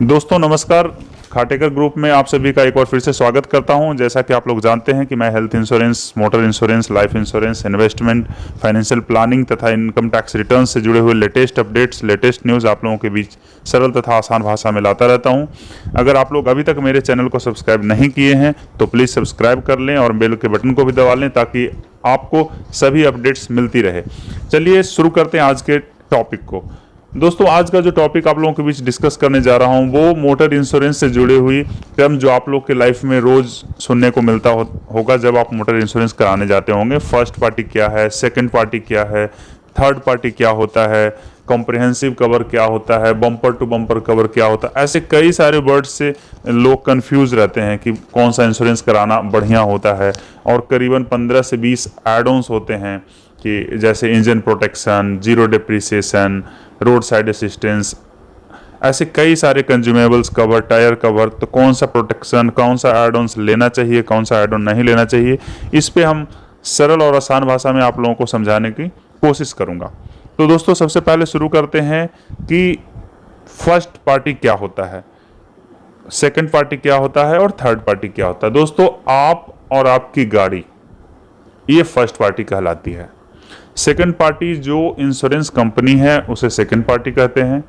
दोस्तों नमस्कार। खाटेकर ग्रुप में आप सभी का एक बार फिर से स्वागत करता हूं। जैसा कि आप लोग जानते हैं कि मैं health insurance, motor insurance, life insurance, investment, financial planning तथा इनकम टैक्स रिटर्न से जुड़े हुए लेटेस्ट अपडेट्स, लेटेस्ट न्यूज़ आप लोगों के बीच सरल तथा आसान भाषा में लाता रहता हूं। अगर आप लोग अभी तक मेरे चैनल को सब्सक्राइब नहीं किए हैं तो प्लीज़ सब्सक्राइब कर लें और बेल के बटन को भी दबा लें ताकि आपको सभी अपडेट्स मिलती रहे। चलिए शुरू करते हैं आज के टॉपिक को। दोस्तों आज का जो टॉपिक आप लोगों के बीच डिस्कस करने जा रहा हूं वो मोटर इंश्योरेंस से जुड़ी हुई टर्म जो आप लोग के लाइफ में रोज सुनने को मिलता होगा जब आप मोटर इंश्योरेंस कराने जाते होंगे। फर्स्ट पार्टी क्या है, सेकंड पार्टी क्या है, थर्ड पार्टी क्या होता है, कॉम्प्रिहेंसिव कवर क्या होता है, बम्पर टू बम्पर कवर क्या होता है। ऐसे कई सारे वर्ड्स से लोग कंफ्यूज रहते हैं कि कौन सा इंश्योरेंस कराना बढ़िया होता है। और करीबन 15 से 20 एड ऑन्स होते हैं कि जैसे engine protection, zero depreciation, road side assistance, ऐसे कई सारे कंज्यूमेबल्स कवर, टायर कवर। तो कौन सा प्रोटेक्शन, कौन सा एड ऑन्स लेना चाहिए, कौन सा एड ऑन नहीं लेना चाहिए, इस पे हम सरल और आसान भाषा में आप लोगों को समझाने की कोशिश करूंगा। तो दोस्तों सबसे पहले शुरू करते हैं कि फर्स्ट पार्टी क्या होता है, सेकंड पार्टी क्या होता है और थर्ड पार्टी क्या होता है। दोस्तों आप और आपकी गाड़ी ये फर्स्ट पार्टी कहलाती है। सेकंड पार्टी जो इंश्योरेंस कंपनी है उसे सेकंड पार्टी कहते हैं।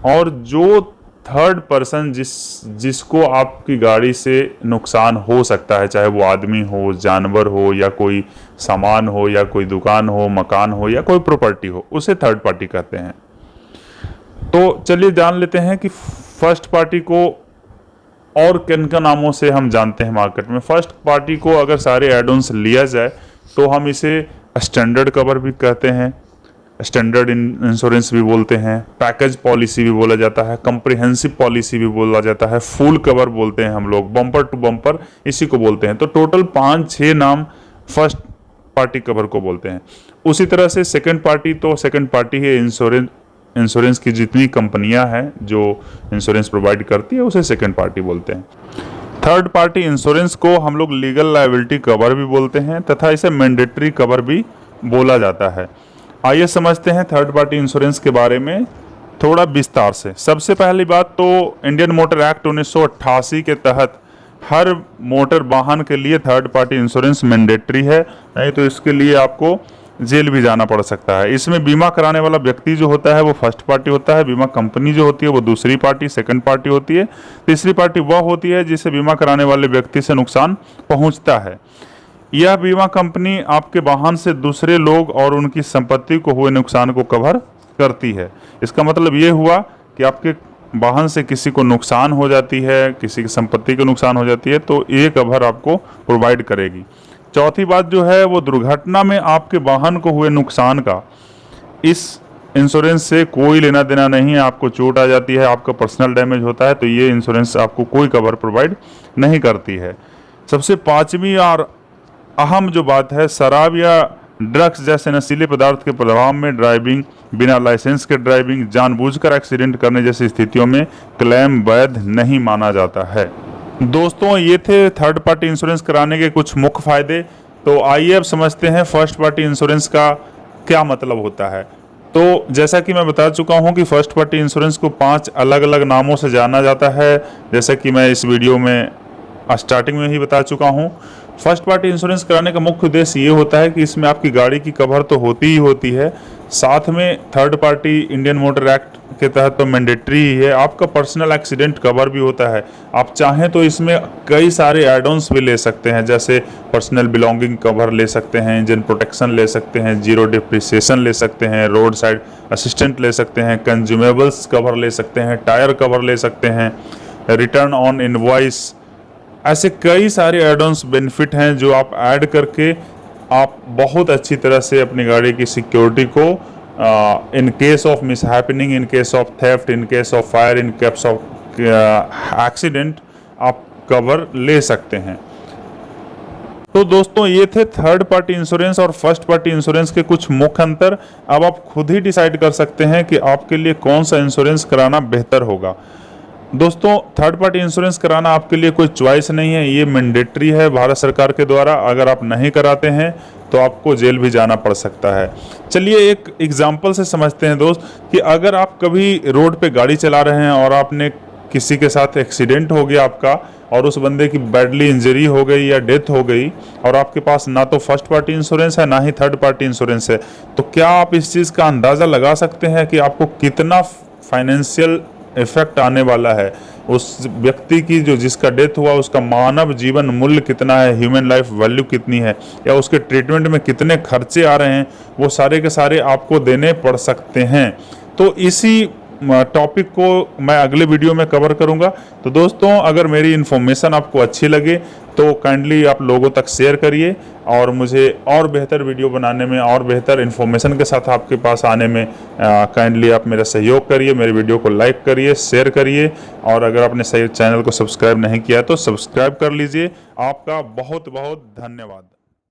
और जो थर्ड पर्सन जिसको आपकी गाड़ी से नुकसान हो सकता है, चाहे वो आदमी हो, जानवर हो, या कोई सामान हो, या कोई दुकान हो, मकान हो, या कोई प्रॉपर्टी हो, उसे थर्ड पार्टी कहते हैं। तो चलिए जान लेते हैं कि फर्स्ट पार्टी को और किन किन नामों से हम जानते हैं मार्केट में। फर्स्ट पार्टी को अगर सारे एड-ऑन्स लिया जाए तो हम इसे स्टैंडर्ड कवर भी कहते हैं, स्टैंडर्ड इंश्योरेंस भी बोलते हैं, पैकेज पॉलिसी भी बोला जाता है, कॉम्प्रिहेंसिव पॉलिसी भी बोला जाता है, फुल कवर बोलते हैं हम लोग, बम्पर टू बम्पर इसी को बोलते हैं। तो टोटल 5-6 नाम फर्स्ट पार्टी कवर को बोलते हैं। उसी तरह से सेकंड पार्टी, तो सेकंड पार्टी है इंश्योरेंस की जितनी कंपनियां हैं जो इंश्योरेंस प्रोवाइड करती है उसे सेकंड पार्टी बोलते हैं। थर्ड पार्टी इंश्योरेंस को हम लोग लीगल लायबिलिटी कवर भी बोलते हैं तथा इसे मैंडेटरी कवर भी बोला जाता है। आइए समझते हैं थर्ड पार्टी इंश्योरेंस के बारे में थोड़ा विस्तार से। सबसे पहली बात तो इंडियन मोटर एक्ट 1988 के तहत हर मोटर वाहन के लिए थर्ड पार्टी इंश्योरेंस मैंडेटरी है, नहीं तो इसके लिए आपको जेल भी जाना पड़ सकता है। इसमें बीमा कराने वाला व्यक्ति जो होता है वो फर्स्ट पार्टी होता है, बीमा कंपनी जो होती है वो दूसरी पार्टी सेकंड पार्टी होती है, तीसरी पार्टी वह होती है जिसे बीमा कराने वाले व्यक्ति से नुकसान पहुंचता है। यह बीमा कंपनी आपके वाहन से दूसरे लोग और उनकी संपत्ति को हुए नुकसान को कवर करती है। इसका मतलब ये हुआ कि आपके वाहन से किसी को नुकसान हो जाती है, किसी की संपत्ति को नुकसान हो जाती है तो ये कवर आपको प्रोवाइड करेगी। चौथी बात जो है वो दुर्घटना में आपके वाहन को हुए नुकसान का इस इंश्योरेंस से कोई लेना देना नहीं है। आपको चोट आ जाती है, आपका पर्सनल डैमेज होता है तो ये इंश्योरेंस आपको कोई कवर प्रोवाइड नहीं करती है। सबसे पांचवी और अहम जो बात है, शराब या ड्रग्स जैसे नशीले पदार्थ के प्रभाव में ड्राइविंग, बिना लाइसेंस के ड्राइविंग, जानबूझकर एक्सीडेंट करने जैसी स्थितियों में क्लेम वैध नहीं माना जाता है। दोस्तों ये थे थर्ड पार्टी इंश्योरेंस कराने के कुछ मुख्य फायदे। तो आइए अब समझते हैं फर्स्ट पार्टी इंश्योरेंस का क्या मतलब होता है। तो जैसा कि मैं बता चुका हूं कि फर्स्ट पार्टी इंश्योरेंस को 5 अलग अलग नामों से जाना जाता है, जैसा कि मैं इस वीडियो में स्टार्टिंग में ही बता चुका हूं। फर्स्ट पार्टी इंश्योरेंस कराने का मुख्य उद्देश्य ये होता है कि इसमें आपकी गाड़ी की कवर तो होती ही होती है, साथ में third party Indian motor act के तहत तो मैंडेटरी ही है, आपका पर्सनल एक्सीडेंट कवर भी होता है। आप चाहें तो इसमें कई सारे एड-ऑन्स भी ले सकते हैं, जैसे पर्सनल बिलोंगिंग कवर ले सकते हैं, इंजन प्रोटेक्शन ले सकते हैं, जीरो डिप्रिसिएशन ले सकते हैं, रोड साइड असिस्टेंट ले सकते हैं, कंज्यूमेबल्स कवर ले सकते हैं, टायर कवर ले सकते हैं, रिटर्न ऑन इनवॉइस। ऐसे कई सारे एड-ऑन्स बेनिफिट हैं जो आप ऐड करके आप बहुत अच्छी तरह से अपनी गाड़ी की सिक्योरिटी को in case of mishappening, in case of theft, in case of fire, in case of accident आप कवर ले सकते हैं। तो दोस्तों ये थे थर्ड पार्टी इंश्योरेंस और फर्स्ट पार्टी इंश्योरेंस के कुछ मुख्य अंतर। अब आप खुद ही डिसाइड कर सकते हैं कि आपके लिए कौन सा इंश्योरेंस कराना बेहतर होगा। दोस्तों थर्ड पार्टी इंश्योरेंस कराना आपके लिए कोई चॉइस नहीं है, ये मैंडेटरी है भारत सरकार के द्वारा। अगर आप नहीं कराते हैं तो आपको जेल भी जाना पड़ सकता है। चलिए एक एग्जांपल से समझते हैं दोस्त कि अगर आप कभी रोड पे गाड़ी चला रहे हैं और आपने किसी के साथ एक्सीडेंट हो गया आपका और उस बंदे की बैडली इंजरी हो गई या डेथ हो गई और आपके पास ना तो फर्स्ट पार्टी इंश्योरेंस है ना ही थर्ड पार्टी इंश्योरेंस है, तो क्या आप इस चीज़ का अंदाज़ा लगा सकते हैं कि आपको कितना फाइनेंशियल इफेक्ट आने वाला है? उस व्यक्ति की जो जिसका डेथ हुआ उसका मानव जीवन मूल्य कितना है, ह्यूमन लाइफ वैल्यू कितनी है, या उसके ट्रीटमेंट में कितने खर्चे आ रहे हैं, वो सारे के सारे आपको देने पड़ सकते हैं। तो इसी टॉपिक को मैं अगले वीडियो में कवर करूंगा। तो दोस्तों, अगर मेरी इन्फॉर्मेशन आपको अच्छी लगे तो काइंडली आप लोगों तक शेयर करिए और मुझे और बेहतर वीडियो बनाने में और बेहतर इन्फॉर्मेशन के साथ आपके पास आने में काइंडली आप मेरा सहयोग करिए। मेरे वीडियो को लाइक करिए, शेयर करिए और अगर आपने सही चैनल को सब्सक्राइब नहीं किया तो सब्सक्राइब कर लीजिए। आपका बहुत बहुत धन्यवाद।